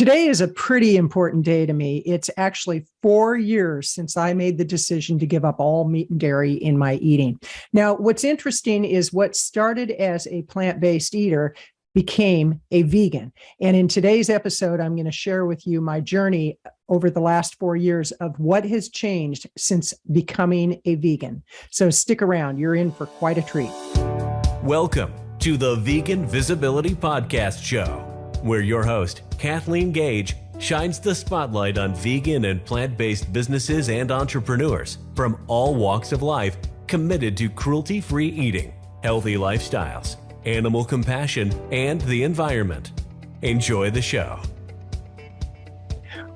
Today is a pretty important day to me. It's actually 4 years since I made the decision to give up all meat and dairy in my eating. Now, what's interesting is what started as a plant-based eater became a vegan. And in today's episode, I'm going to share with you my journey over the last 4 years of what has changed since becoming a vegan. So stick around. You're in for quite a treat. Welcome to the Vegan Visibility Podcast Show, where your host, Kathleen Gage, shines the spotlight on vegan and plant-based businesses and entrepreneurs from all walks of life committed to cruelty-free eating, healthy lifestyles, animal compassion, and the environment. Enjoy the show.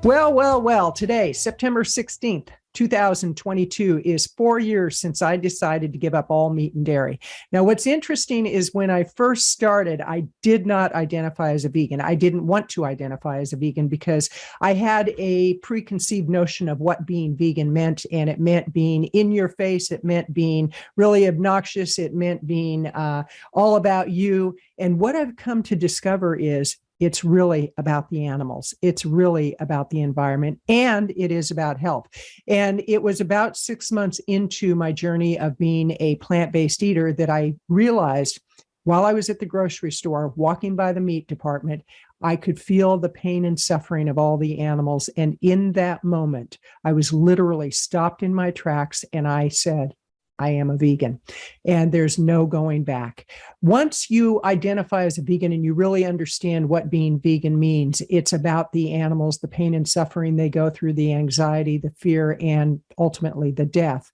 Well, today, September 16th, 2022 is 4 years since I decided to give up all meat and dairy. Now, what's interesting is when I first started, I did not identify as a vegan. I didn't want to identify as a vegan because I had a preconceived notion of what being vegan meant, and it meant being in your face. It meant being really obnoxious. It meant being all about you. And what I've come to discover is it's really about the animals. It's really about the environment, and it is about health. And it was about 6 months into my journey of being a plant-based eater that I realized while I was at the grocery store, walking by the meat department, I could feel the pain and suffering of all the animals. And in that moment, I was literally stopped in my tracks and I said, I am a vegan, and there's no going back. Once you identify as a vegan and you really understand what being vegan means, it's about the animals, the pain and suffering they go through, the anxiety, the fear, and ultimately the death.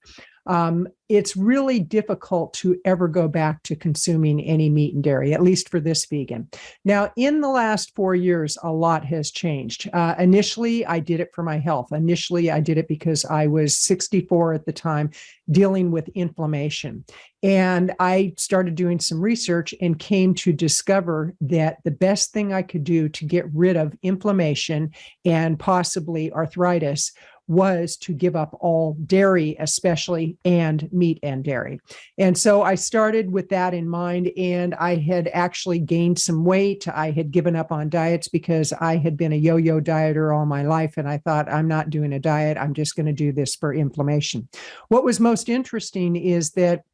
It's really difficult to ever go back to consuming any meat and dairy, at least for this vegan. Now, in the last 4 years, a lot has changed. Initially, I did it for my health. Initially, I did it because I was 64 at the time, dealing with inflammation. And I started doing some research and came to discover that the best thing I could do to get rid of inflammation and possibly arthritis was to give up all dairy, especially, and meat and dairy. And so I started with that in mind, and I had actually gained some weight. I had given up on diets because I had been a yo-yo dieter all my life, and I thought, I'm not doing a diet. I'm just going to do this for inflammation. What was most interesting is that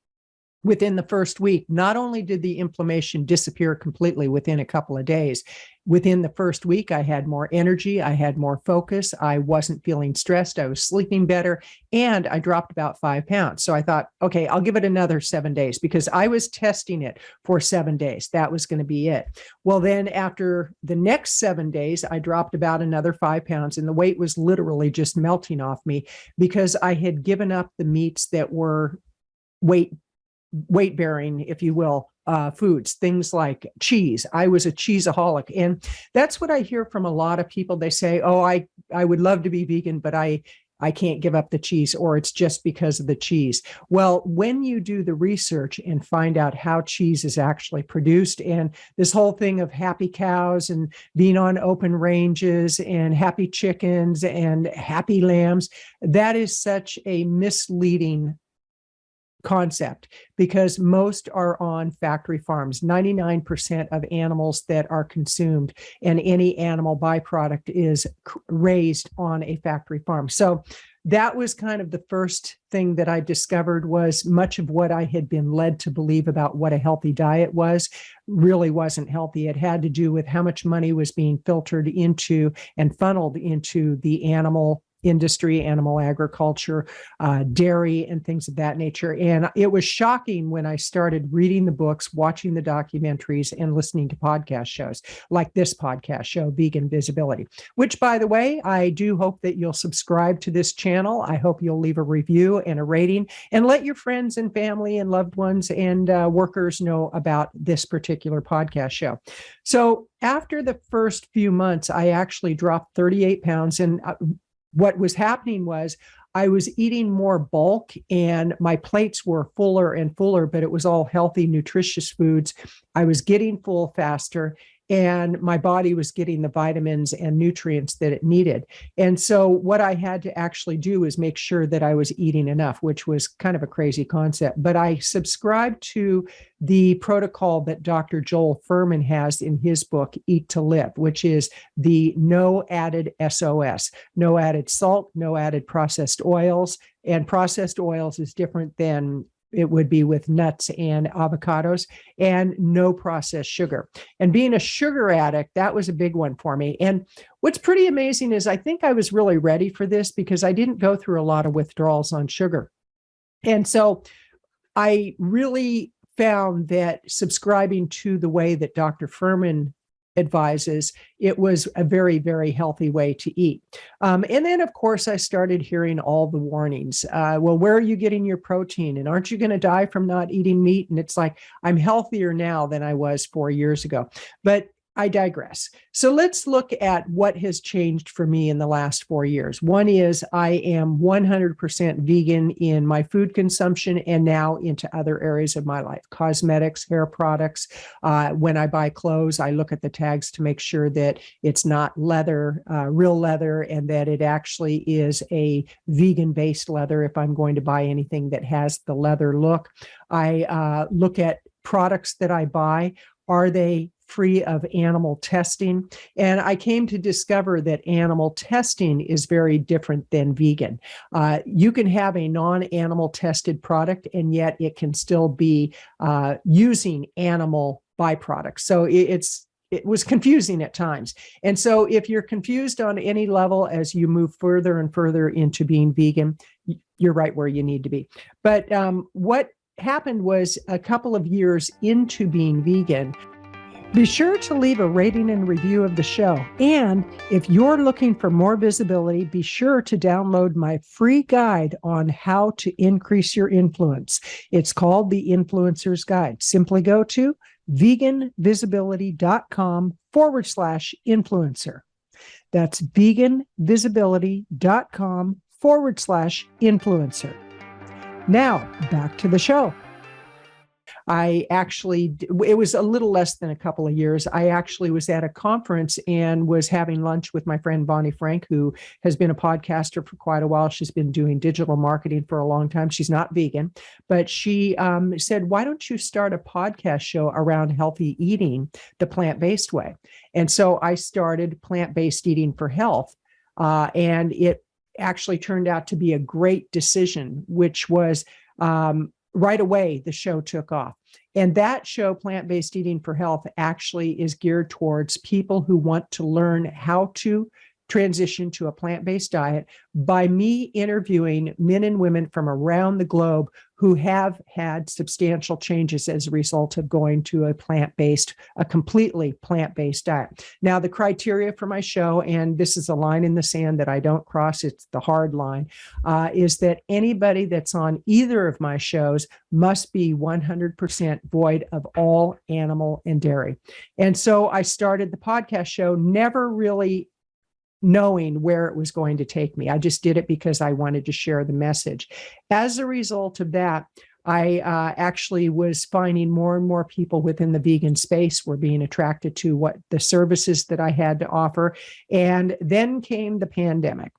within the first week, not only did the inflammation disappear completely within a couple of days, within the first week, I had more energy, I had more focus, I wasn't feeling stressed, I was sleeping better, and I dropped about 5 pounds. So I thought, okay, I'll give it another 7 days because I was testing it for 7 days. That was going to be it. Well, then after the next 7 days, I dropped about another 5 pounds, and the weight was literally just melting off me because I had given up the meats that were weight-bearing, if you will, foods, things like cheese. I was a cheeseaholic. And that's what I hear from a lot of people. They say, oh, I would love to be vegan, but I can't give up the cheese, or it's just because of the cheese. Well, when you do the research and find out how cheese is actually produced, and this whole thing of happy cows and being on open ranges and happy chickens and happy lambs, that is such a misleading concept because most are on factory farms. 99% of animals that are consumed and any animal byproduct is raised on a factory farm. So that was kind of the first thing that I discovered was much of what I had been led to believe about what a healthy diet was really wasn't healthy. It had to do with how much money was being filtered into and funneled into the animal industry, animal agriculture, dairy, and things of that nature. And it was shocking when I started reading the books, watching the documentaries, and listening to podcast shows like this podcast show, Vegan Visibility, which, by the way, I do hope that you'll subscribe to this channel. I hope you'll leave a review and a rating and let your friends and family and loved ones and workers know about this particular podcast show. So after the first few months, I actually dropped 38 pounds. And what was happening was I was eating more bulk and my plates were fuller and fuller, but it was all healthy, nutritious foods. I was getting full faster. and my body was getting the vitamins and nutrients that it needed. And so what I had to actually do is make sure that I was eating enough, which was kind of a crazy concept. But I subscribed to the protocol that Dr. Joel Fuhrman has in his book, Eat to Live, which is the no added SOS, no added salt, no added processed oils. And processed oils is different than it would be with nuts and avocados, and no processed sugar. And being a sugar addict, that was a big one for me. And what's pretty amazing is I think I was really ready for this because I didn't go through a lot of withdrawals on sugar. And so I really found that subscribing to the way that Dr. Fuhrman advises, it was a very, very healthy way to eat. And then, of course, I started hearing all the warnings. Well, where are you getting your protein? And aren't you going to die from not eating meat? And it's like, I'm healthier now than I was 4 years ago. But I digress. So let's look at what has changed for me in the last 4 years. One is I am 100% vegan in my food consumption and now into other areas of my life, cosmetics, hair products. When I buy clothes, I look at the tags to make sure that it's not leather, real leather, and that it actually is a vegan-based leather if I'm going to buy anything that has the leather look. I look at products that I buy. Are they free of animal testing? And I came to discover that animal testing is very different than vegan. You can have a non-animal tested product, and yet it can still be using animal byproducts. So it was confusing at times. And so if you're confused on any level as you move further and further into being vegan, you're right where you need to be. But what happened was a couple of years into being vegan, be sure to leave a rating and review of the show. And if you're looking for more visibility, be sure to download my free guide on how to increase your influence. It's called the Influencer's Guide. Simply go to veganvisibility.com/influencer. That's veganvisibility.com/influencer. Now, back to the show. It was a little less than a couple of years. I actually was at a conference and was having lunch with my friend Bonnie Frank, who has been a podcaster for quite a while. She's been doing digital marketing for a long time. She's not vegan, but she said, why don't you start a podcast show around healthy eating the plant-based way? And so I started Plant-Based Eating for Health, and it actually turned out to be a great decision, which was right away, the show took off. And that show, Plant-Based Eating for Health, actually is geared towards people who want to learn how to transition to a plant-based diet by me interviewing men and women from around the globe who have had substantial changes as a result of going to a completely plant-based diet. Now, the criteria for my show, and this is a line in the sand that I don't cross, it's the hard line, is that anybody that's on either of my shows must be 100% void of all animal and dairy. And so I started the podcast show never really knowing where it was going to take me. I just did it because I wanted to share the message. As a result of that, I actually was finding more and more people within the vegan space were being attracted to what the services that I had to offer. And then came the pandemic.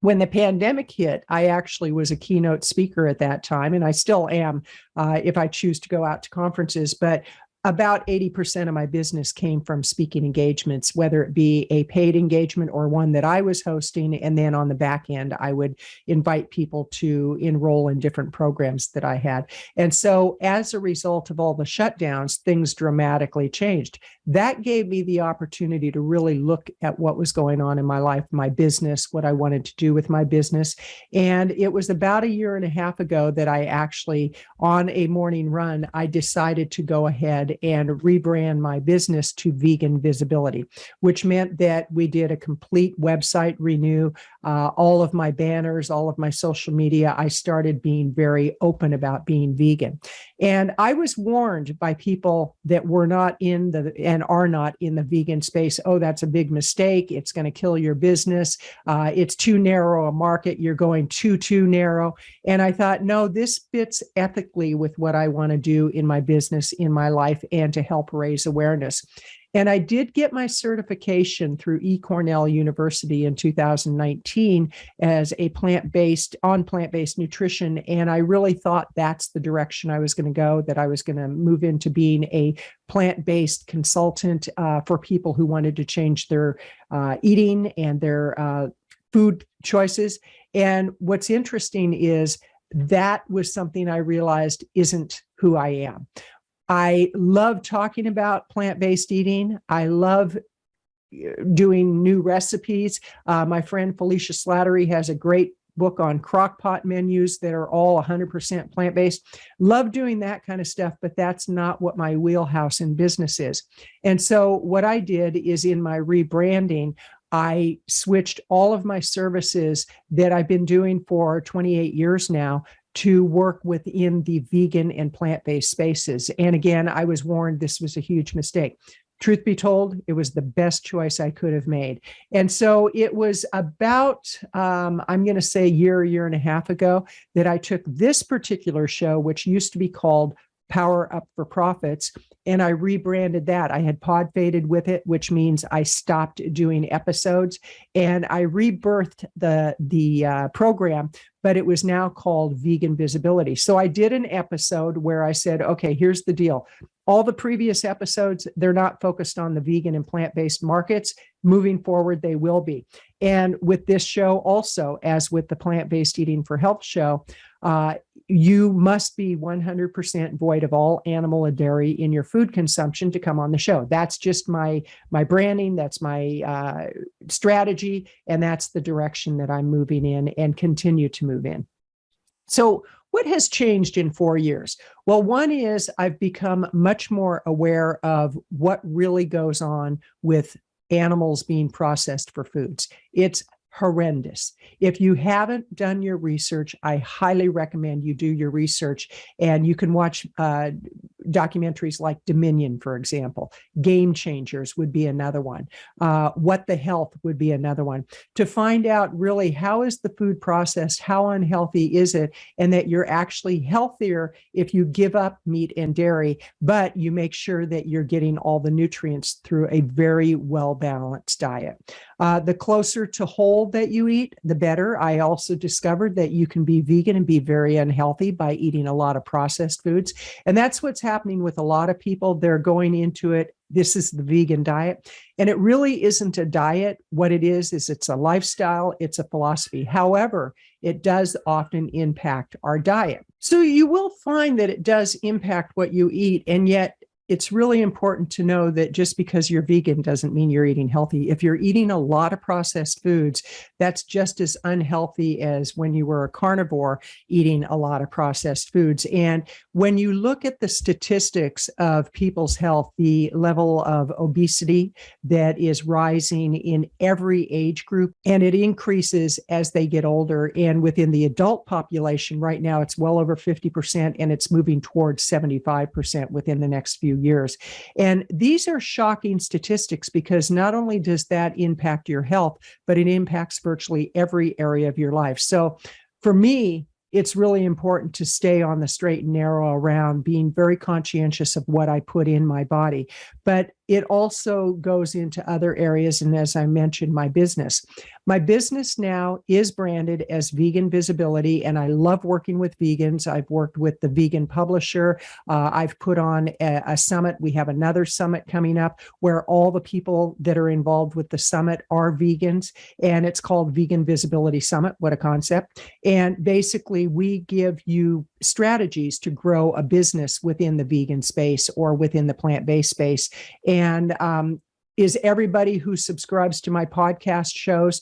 When the pandemic hit, I actually was a keynote speaker at that time, and I still am if I choose to go out to conferences. But about 80% of my business came from speaking engagements, whether it be a paid engagement or one that I was hosting. And then on the back end, I would invite people to enroll in different programs that I had. And so as a result of all the shutdowns, things dramatically changed. That gave me the opportunity to really look at what was going on in my life, my business, what I wanted to do with my business. And it was about a year and a half ago that I actually, on a morning run, I decided to go ahead and rebrand my business to Vegan Visibility, which meant that we did a complete website renew, all of my banners, all of my social media. I started being very open about being vegan. And I was warned by people that were not in and are not in the vegan space. Oh, that's a big mistake. It's going to kill your business. It's too narrow a market. You're going too narrow. And I thought, no, this fits ethically with what I want to do in my business, in my life, and to help raise awareness. And I did get my certification through Cornell University in 2019 as a plant-based nutrition. And I really thought that's the direction I was going to go, that I was going to move into being a plant-based consultant for people who wanted to change their eating and their food choices. And what's interesting is that was something I realized isn't who I am. I love talking about plant-based eating. I love doing new recipes. My friend Felicia Slattery has a great book on crock pot menus that are all 100% plant-based. Love doing that kind of stuff, but that's not what my wheelhouse in business is. And so what I did is, in my rebranding, I switched all of my services that I've been doing for 28 years now to work within the vegan and plant-based spaces. And again, I was warned this was a huge mistake. Truth be told, it was the best choice I could have made. And so it was about, I'm going to say year and a half ago, that I took this particular show, which used to be called Power Up for Profits, and I rebranded that. I had pod faded with it, which means I stopped doing episodes, and I rebirthed the program, but it was now called Vegan Visibility. So I did an episode where I said, okay, here's the deal. All the previous episodes, they're not focused on the vegan and plant-based markets. Moving forward, they will be. And with this show also, as with the Plant-Based Eating for Health show, you must be 100% void of all animal and dairy in your food consumption to come on the show. That's just my branding. That's my strategy. And that's the direction that I'm moving in and continue to move in. So what has changed in 4 years? Well, one is I've become much more aware of what really goes on with animals being processed for foods. It's horrendous. If you haven't done your research, I highly recommend you do your research, and you can watch documentaries like Dominion, for example. Game Changers would be another one. What the Health would be another one, to find out really how is the food processed, how unhealthy is it, and that you're actually healthier if you give up meat and dairy, but you make sure that you're getting all the nutrients through a very well-balanced diet. The closer to whole that you eat, the better. I also discovered that you can be vegan and be very unhealthy by eating a lot of processed foods. And that's what's happening with a lot of people. They're going into it. This is the vegan diet. And it really isn't a diet. What it is it's a lifestyle. It's a philosophy. However, it does often impact our diet. So you will find that it does impact what you eat. And yet, it's really important to know that just because you're vegan doesn't mean you're eating healthy. If you're eating a lot of processed foods, that's just as unhealthy as when you were a carnivore eating a lot of processed foods. And when you look at the statistics of people's health, the level of obesity that is rising in every age group, and it increases as they get older. And within the adult population right now, it's well over 50%, and it's moving towards 75% within the next few years. And these are shocking statistics, because not only does that impact your health, but it impacts virtually every area of your life. So for me, it's really important to stay on the straight and narrow around being very conscientious of what I put in my body. But it also goes into other areas. And as I mentioned, my business. My business now is branded as Vegan Visibility, and I love working with vegans. I've worked with the Vegan Publisher. I've put on a summit. We have another summit coming up where all the people that are involved with the summit are vegans, and it's called Vegan Visibility Summit. What a concept. And basically, we give you strategies to grow a business within the vegan space or within the plant-based space. And is everybody who subscribes to my podcast shows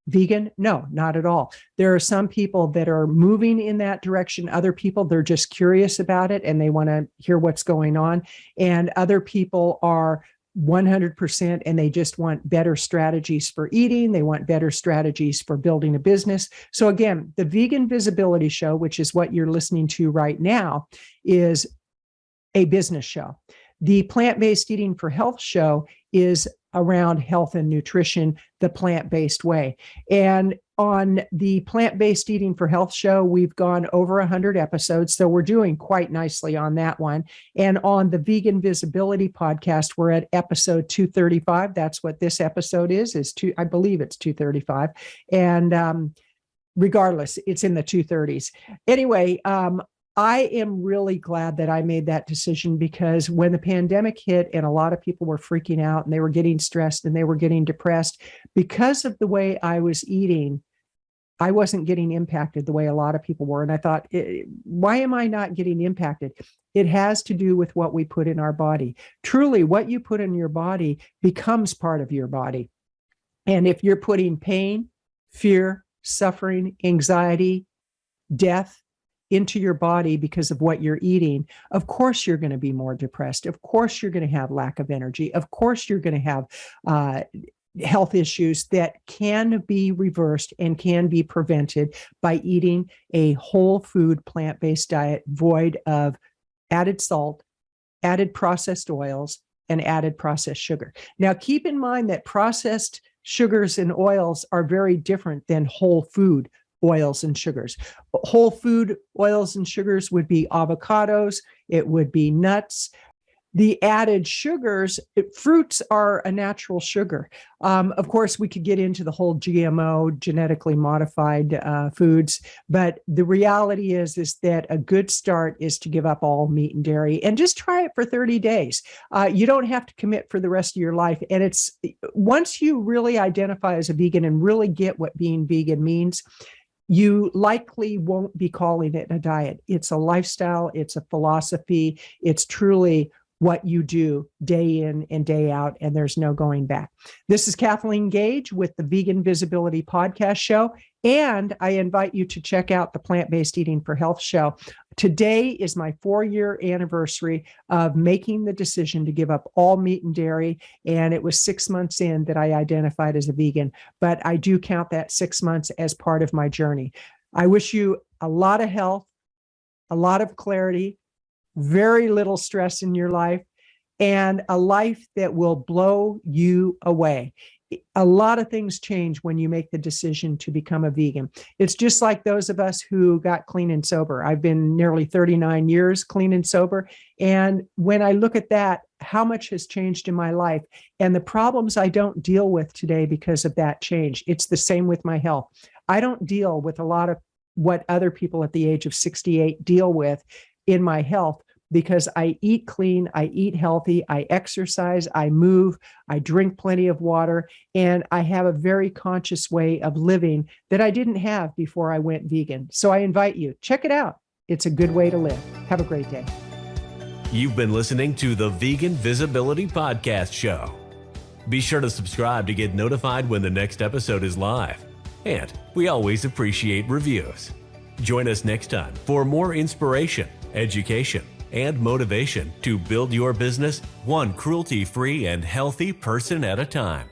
vegan? No, not at all. There are some people that are moving in that direction. Other people, they're just curious about it and they want to hear what's going on. And other people are 100% and they just want better strategies for eating. They want better strategies for building a business. So again, the Vegan Visibility Show, which is what you're listening to right now, is a business show. The Plant-Based Eating for Health show is around health and nutrition, the plant-based way. And On the Plant-Based Eating for Health show, we've gone over 100 episodes, so we're doing quite nicely on that one. And on the Vegan Visibility podcast, we're at episode 235. That's what this episode is I believe it's 235. And regardless, it's in the 230s. Anyway, I am really glad that I made that decision, because when the pandemic hit and a lot of people were freaking out and they were getting stressed and they were getting depressed because of the way I was eating, I wasn't getting impacted the way a lot of people were. And I thought, why am I not getting impacted? It has to do with what we put in our body. Truly, what you put in your body becomes part of your body. And if you're putting pain, fear, suffering, anxiety, death into your body because of what you're eating, of course you're going to be more depressed. Of course you're going to have lack of energy. Of course you're going to have health issues that can be reversed and can be prevented by eating a whole food plant-based diet void of added salt, added processed oils, and added processed sugar. Now, keep in mind that processed sugars and oils are very different than whole food oils and sugars. Whole food oils and sugars would be avocados, it would be nuts. The added sugars, fruits are a natural sugar. Of course, we could get into the whole GMO, genetically modified foods, but the reality is that a good start is to give up all meat and dairy and just try it for 30 days. You don't have to commit for the rest of your life. And it's once you really identify as a vegan and really get what being vegan means, you likely won't be calling it a diet. It's a lifestyle. It's a philosophy. It's truly what you do day in and day out, and there's no going back. This is Kathleen Gage with the Vegan Visibility Podcast Show, and I invite you to check out the Plant-Based Eating for Health show. Today is my 4-year anniversary of making the decision to give up all meat and dairy, and it was 6 months in that I identified as a vegan, but I do count that 6 months as part of my journey. I wish you a lot of health, a lot of clarity, very little stress in your life, and a life that will blow you away. A lot of things change when you make the decision to become a vegan. It's just like those of us who got clean and sober. I've been nearly 39 years clean and sober. And when I look at that, how much has changed in my life and the problems I don't deal with today because of that change. It's the same with my health. I don't deal with a lot of what other people at the age of 68 deal with in my health, because I eat clean, I eat healthy, I exercise, I move, I drink plenty of water, and I have a very conscious way of living that I didn't have before I went vegan. So I invite you, check it out. It's a good way to live. Have a great day. You've been listening to the Vegan Visibility Podcast Show. Be sure to subscribe to get notified when the next episode is live. And we always appreciate reviews. Join us next time for more inspiration, education, and motivation to build your business one cruelty-free and healthy person at a time.